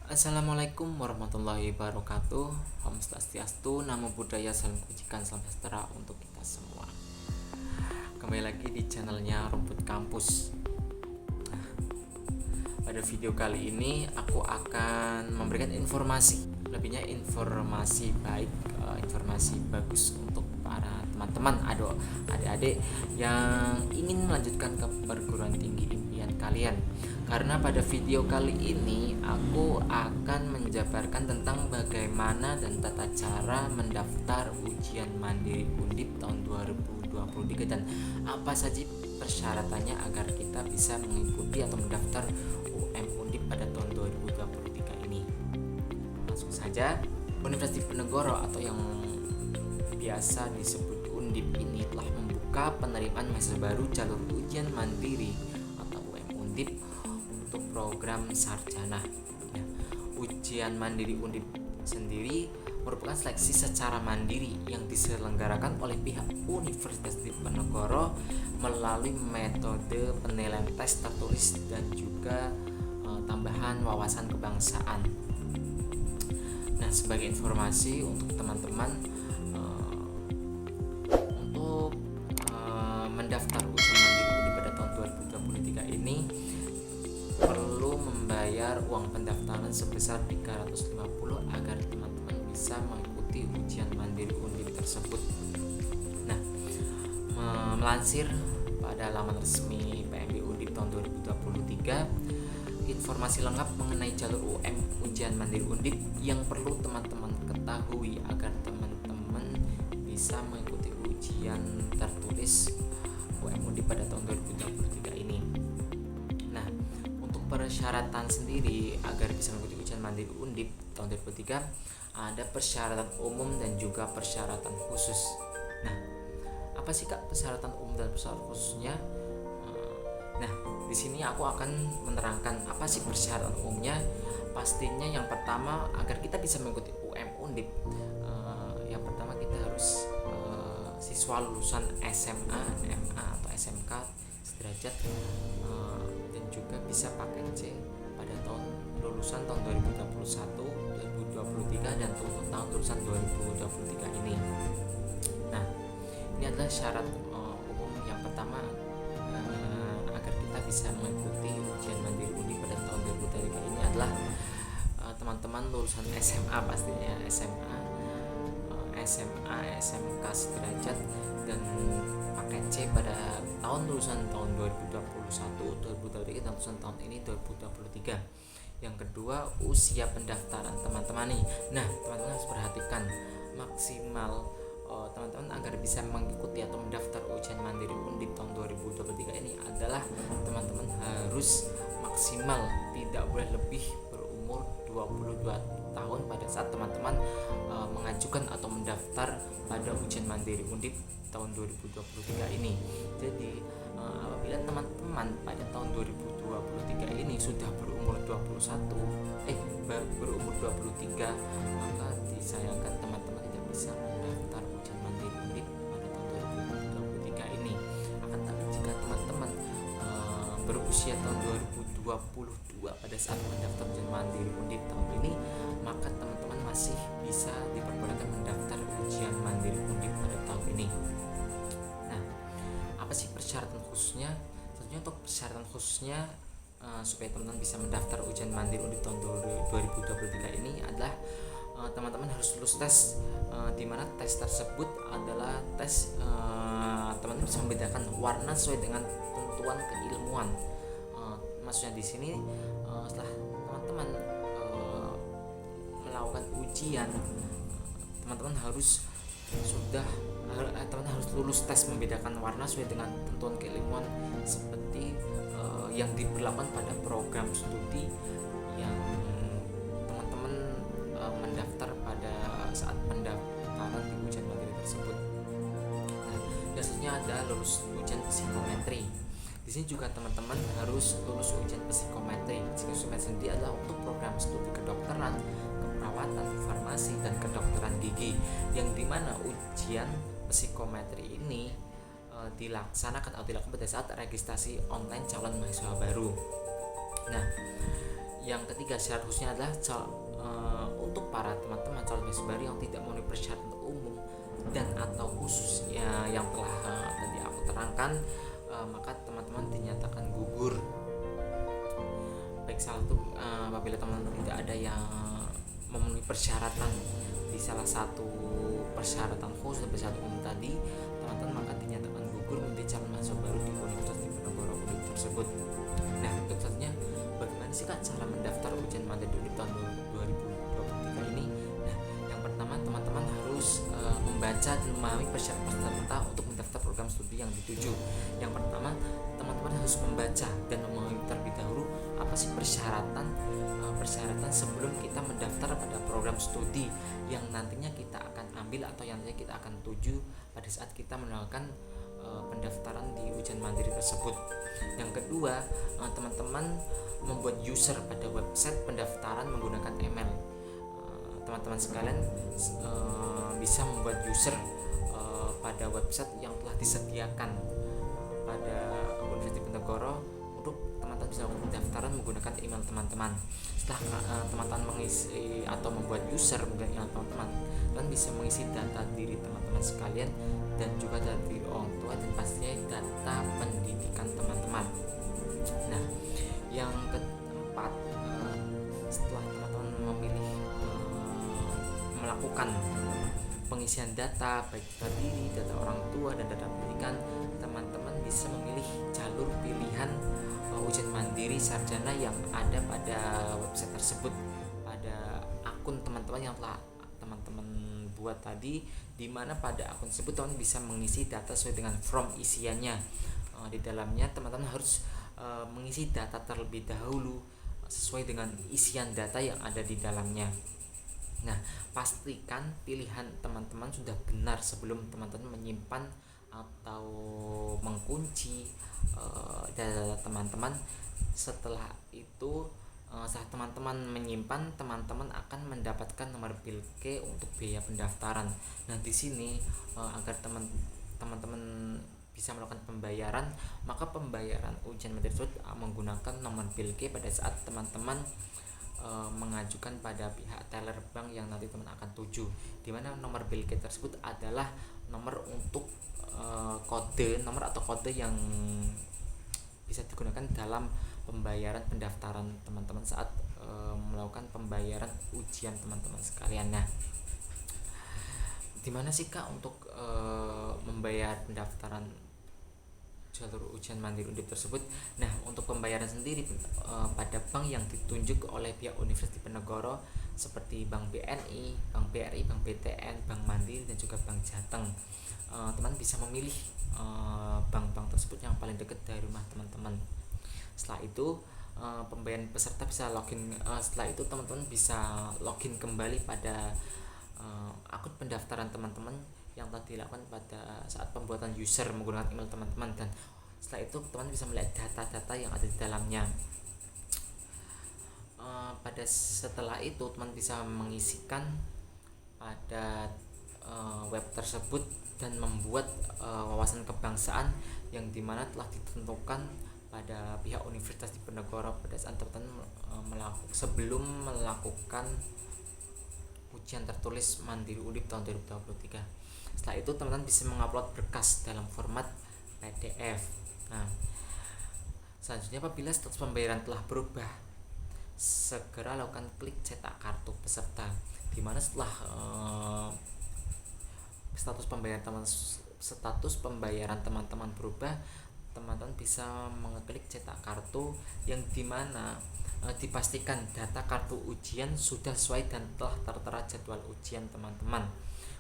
Assalamualaikum warahmatullahi wabarakatuh. Om Swastiastu, Namo Buddhaya, Salam Kebajikan, salam sejahtera untuk kita semua. Kembali lagi di channelnya Rumput Kampus. Nah, pada video kali ini aku akan memberikan informasi, lebihnya informasi baik, informasi bagus untuk para teman-teman, adik-adik yang ingin melanjutkan ke perguruan tinggi impian kalian. Karena pada video kali ini aku akan menjabarkan tentang bagaimana dan tata cara mendaftar ujian mandiri Undip tahun 2023 dan apa saja persyaratannya agar kita bisa mengikuti atau mendaftar Undip pada tahun 2023 ini. Langsung saja, Universitas Diponegoro atau yang biasa disebut Undip ini telah membuka penerimaan mahasiswa baru jalur ujian mandiri atau Undip untuk program sarjana. Ya, ujian mandiri Undip sendiri merupakan seleksi secara mandiri yang diselenggarakan oleh pihak Universitas Diponegoro melalui metode penilaian tes tertulis dan juga tambahan wawasan kebangsaan. Nah, sebagai informasi untuk teman-teman, untuk mendaftar ujian mandiri Undip pada tahun 2023 ini perlu membayar uang pendaftaran sebesar 350 agar teman-teman bisa mengikuti ujian mandiri Undip tersebut. Nah, melansir pada laman resmi PMB Undip tahun 2023, informasi lengkap mengenai jalur ujian mandiri Undip yang perlu teman-teman ketahui agar teman-teman bisa mengikuti ujian tertulis Undip pada tahun 2023 ini. Nah, untuk persyaratan sendiri agar bisa mengikuti ujian mandiri Undip tahun 2023 ada persyaratan umum dan juga persyaratan khusus. Nah, apa sih Kak persyaratan umum dan persyaratan khususnya? Nah, di sini aku akan menerangkan apa sih persyaratan umumnya. Pastinya yang pertama, agar kita bisa mengikuti Undip, yang pertama kita harus siswa lulusan SMA, MA atau SMK sederajat, dan juga bisa paket C pada tahun lulusan tahun 2021, 2023 dan tahun lulusan 2023 ini. Nah, ini adalah syarat umum yang pertama agar kita bisa mengikuti ujian mandiri Undip pada tahun 2023 ini adalah teman-teman lulusan SMA, pastinya SMA, SMK sederajat dan paket C pada tahun lulusan tahun 2021, 2023 dan lulusan tahun ini 2023. Yang kedua, usia pendaftaran teman-teman nih. Nah, teman-teman harus perhatikan maksimal teman-teman agar bisa mengikuti atau mendaftar ujian mandiri Undip tahun 2023 ini adalah teman-teman harus maksimal tidak boleh lebih berumur 22 tahun pada saat teman-teman mengajukan atau mendaftar pada ujian mandiri Undip tahun 2023 ini. Jadi apabila teman-teman pada tahun 2023 ini sudah berumur 23, maka disayangkan teman-teman tidak bisa mendaftar ujian mandiri Undip pada tahun 2023 ini. Akan tapi jika teman-teman berusia tahun 2022 pada saat mendaftar ujian mandiri Undip tahun ini, maka teman-teman masih bisa diperbolehkan mendaftar ujian mandiri Undip pada tahun ini. Nah, apa sih persyaratan khususnya? Tentunya untuk persyaratan khususnya supaya teman-teman bisa mendaftar ujian mandiri Undip tahun 2023 ini adalah teman-teman harus lulus tes, di mana tes tersebut adalah tes teman-teman bisa membedakan warna sesuai dengan tentuan keilmuan. Maksudnya di sini setelah teman-teman melakukan ujian, teman-teman harus lulus tes membedakan warna sesuai dengan tentuan keilmuan seperti yang diberlakukan pada program studi yang teman-teman mendaftar pada saat pendaftaran di ujian mandiri tersebut. Nah, biasanya ada lulus ujian psikometri. Di sini juga teman-teman harus lulus ujian psikometri. Psikometri sendiri adalah untuk program studi kedokteran, keperawatan, farmasi, dan kedokteran gigi, yang dimana ujian psikometri ini dilaksanakan atau dilakukan pada saat registrasi online calon mahasiswa baru. Nah, Yang ketiga, syarat khususnya adalah untuk para teman-teman calon mahasiswa baru yang tidak memenuhi persyaratan umum dan atau khusus yang telah tadi aku terangkan, maka teman-teman dinyatakan gugur. Baik salah satu apabila teman-teman tidak ada yang memenuhi persyaratan di salah satu persyaratan khusus dan persyaratan umum tadi, teman-teman maka dinyatakan gugur menjadi calon mahasiswa baru di Universitas Diponegoro Undip tersebut. Nah, untuk selanjutnya, bagaimana sih Kak cara mendaftar ujian mandiri Undip tahun 2023 ini? Nah, yang pertama teman-teman harus membaca dan memahami persyaratan peserta untuk mendaftar program studi yang dituju. Yang pertama, teman-teman harus membaca dan memahami terlebih dahulu apa sih persyaratan sebelum kita mendaftar pada program studi yang nantinya kita akan ambil atau yang nantinya kita akan tuju pada saat kita melakukan pendaftaran di ujian mandiri tersebut. Yang kedua, teman-teman membuat user pada website pendaftaran menggunakan email. Teman-teman sekalian bisa membuat user pada website yang telah disediakan pada Universitas Diponegoro untuk teman-teman bisa melakukan pendaftaran menggunakan email teman-teman. Setelah teman-teman mengisi atau membuat user menggunakan email teman-teman, dan bisa mengisi data diri teman-teman sekalian dan juga data diri orang tua dan pastinya data pendidikan teman-teman. Nah, yang keempat, setelah teman-teman memilih melakukan pengisian data baik data diri, data orang tua dan data pendidikan, teman-teman bisa memilih jalur pilihan ujian mandiri sarjana yang ada pada website tersebut, pada akun teman-teman yang telah teman-teman buat tadi, di mana pada akun tersebut teman bisa mengisi data sesuai dengan form isiannya. Di dalamnya teman-teman harus mengisi data terlebih dahulu sesuai dengan isian data yang ada di dalamnya. Nah, pastikan pilihan teman-teman sudah benar sebelum teman-teman menyimpan atau mengunci data teman-teman. Setelah itu, saat teman-teman menyimpan, teman-teman akan mendapatkan nomor BILK untuk biaya pendaftaran. Nah, di sini agar teman-teman bisa melakukan pembayaran, maka pembayaran ujian materi tersebut menggunakan nomor BILK pada saat teman-teman mengajukan pada pihak teller bank yang nanti teman akan tuju, di mana nomor BILK tersebut adalah nomor untuk nomor atau kode yang bisa digunakan dalam pembayaran pendaftaran teman-teman saat melakukan pembayaran ujian teman-teman sekalian. Nah, dimana sih Kak untuk membayar pendaftaran jalur ujian mandiri Undip tersebut? Nah, untuk pembayaran sendiri pada bank yang ditunjuk oleh pihak Universitas Diponegoro seperti Bank BNI, Bank BRI, Bank BTN, Bank Mandiri dan juga Bank Jateng, teman bisa memilih bank-bank tersebut yang paling dekat dari rumah teman-teman. Setelah itu pembayaran peserta bisa login. Setelah itu teman-teman bisa login kembali pada akun pendaftaran teman-teman yang telah dilakukan pada saat pembuatan user menggunakan email teman-teman, dan setelah itu teman bisa melihat data-data yang ada di dalamnya. Pada setelah itu teman bisa mengisikan pada web tersebut dan membuat wawasan kebangsaan yang dimana telah ditentukan pada pihak Universitas Diponegoro pada saat teman-teman sebelum melakukan ujian tertulis mandiri Undip tahun 2023. Setelah itu teman-teman bisa mengupload berkas dalam format PDF. Nah, selanjutnya apabila status pembayaran telah berubah, segera lakukan klik cetak kartu peserta, di mana setelah status pembayaran teman-teman berubah, teman-teman bisa mengeklik cetak kartu yang dimana dipastikan data kartu ujian sudah sesuai dan telah tertera jadwal ujian teman-teman.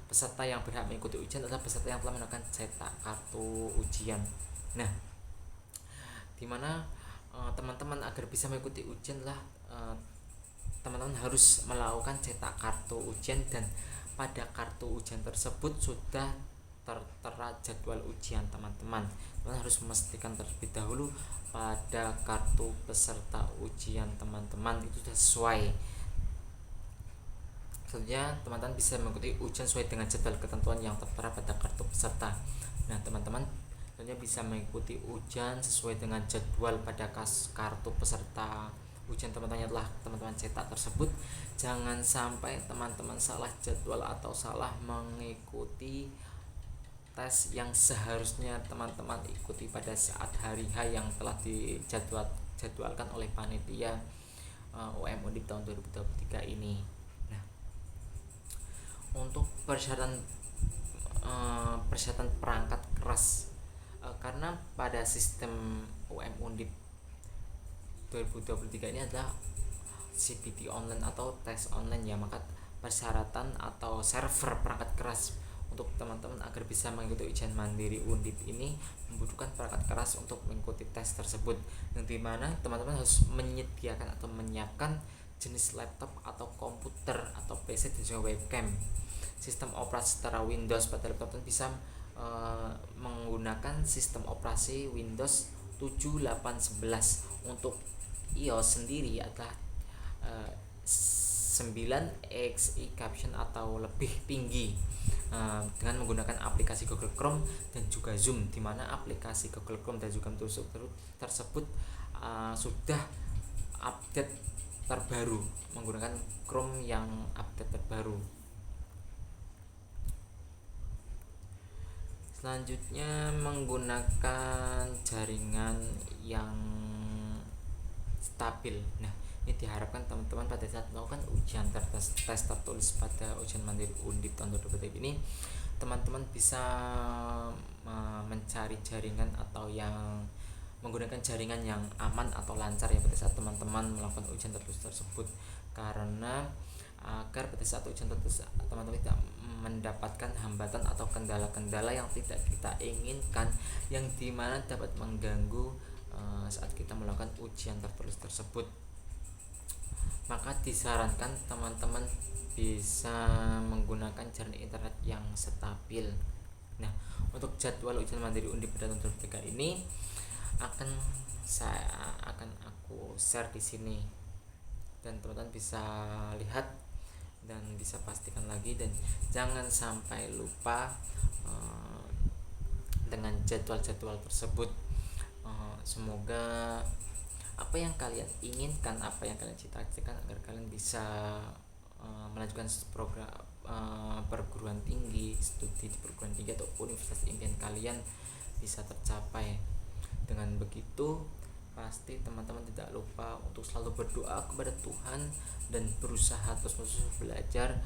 Peserta yang berhak mengikuti ujian adalah peserta yang telah melakukan cetak kartu ujian. Nah, dimana teman-teman agar bisa mengikuti ujian adalah teman-teman harus melakukan cetak kartu ujian, dan pada kartu ujian tersebut sudah tertera jadwal ujian teman-teman. Teman harus memastikan terlebih dahulu pada kartu peserta ujian teman-teman itu sudah sesuai. Selanjutnya teman-teman bisa mengikuti ujian sesuai dengan jadwal ketentuan yang tertera pada kartu peserta. Nah, teman-teman tentunya bisa mengikuti ujian sesuai dengan jadwal pada kartu peserta ujian teman-teman telah teman-teman cetak tersebut, jangan sampai teman-teman salah jadwal atau salah mengikuti tes yang seharusnya teman-teman ikuti pada saat hari H yang telah dijadwalkan oleh panitia UM Undip tahun 2023 ini. Nah, untuk persyaratan perangkat keras, karena pada sistem UM Undip 2023 ini adalah CPT online atau tes online ya, maka persyaratan atau server perangkat keras untuk teman-teman agar bisa mengikuti ujian mandiri Undip ini membutuhkan perangkat keras untuk mengikuti tes tersebut, yang dimana teman-teman harus menyediakan atau menyiapkan jenis laptop atau komputer atau PC dan juga webcam. Sistem operasi setara Windows pada laptop bisa menggunakan sistem operasi Windows 7.8.11. Untuk iOS sendiri adalah 9xi caption atau lebih tinggi, dengan menggunakan aplikasi Google Chrome dan juga Zoom, di mana aplikasi Google Chrome dan juga Zoom tersebut sudah update terbaru, menggunakan Chrome yang update terbaru. Selanjutnya menggunakan jaringan yang stabil. Nah, ini diharapkan teman-teman pada saat melakukan ujian tes tertulis pada ujian mandiri Undip tahun 2023 ini, teman-teman bisa mencari jaringan atau yang menggunakan jaringan yang aman atau lancar ya pada saat teman-teman melakukan ujian tertulis tersebut, karena agar pada saat ujian tertulis teman-teman tidak mendapatkan hambatan atau kendala-kendala yang tidak kita inginkan, yang dimana dapat mengganggu saat kita melakukan ujian tertulis tersebut. Maka disarankan teman-teman bisa menggunakan jaringan internet yang stabil. Nah, untuk jadwal ujian mandiri Undip pada tahun 2023 ini akan aku share di sini, dan teman-teman bisa lihat dan bisa pastikan lagi, dan jangan sampai lupa dengan jadwal-jadwal tersebut. Semoga apa yang kalian inginkan, apa yang kalian cita-citakan agar kalian bisa melanjutkan program perguruan tinggi, studi di perguruan tinggi atau universitas impian kalian bisa tercapai. Dengan begitu pasti teman-teman tidak lupa untuk selalu berdoa kepada Tuhan dan berusaha terus belajar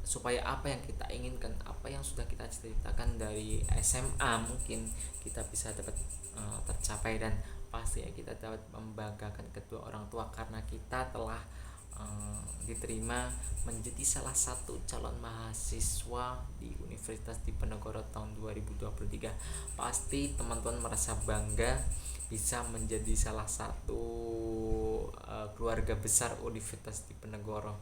supaya apa yang kita inginkan, apa yang sudah kita cita-citakan dari SMA mungkin kita bisa dapat tercapai, dan pasti ya kita dapat membanggakan kedua orang tua karena kita telah diterima menjadi salah satu calon mahasiswa di Universitas Diponegoro tahun 2023. Pasti teman-teman merasa bangga bisa menjadi salah satu keluarga besar Universitas Diponegoro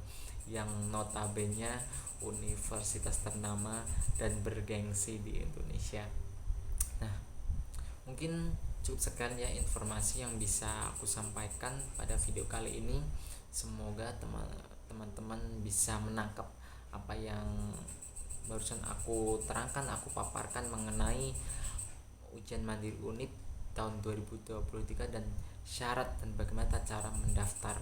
yang notabene universitas ternama dan bergengsi di Indonesia. Nah, mungkin cukup sekian ya informasi yang bisa aku sampaikan pada video kali ini. Semoga teman-teman bisa menangkap apa yang barusan aku terangkan, aku paparkan mengenai ujian mandiri Undip tahun 2023 dan syarat dan bagaimana cara mendaftar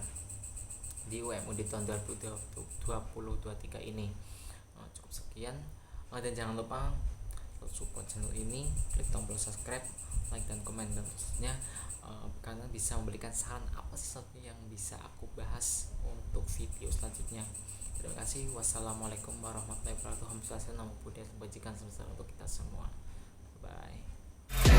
di UM Undip tahun 2023 ini. Cukup sekian, dan jangan lupa support channel ini, klik tombol subscribe, like dan komen, dan khususnya karena bisa memberikan saran apa sih yang bisa aku bahas untuk video selanjutnya. Terima kasih. Wassalamualaikum warahmatullahi wabarakatuh. Hamdulillah, nama budaya kebajikan semesta untuk kita semua. Bye.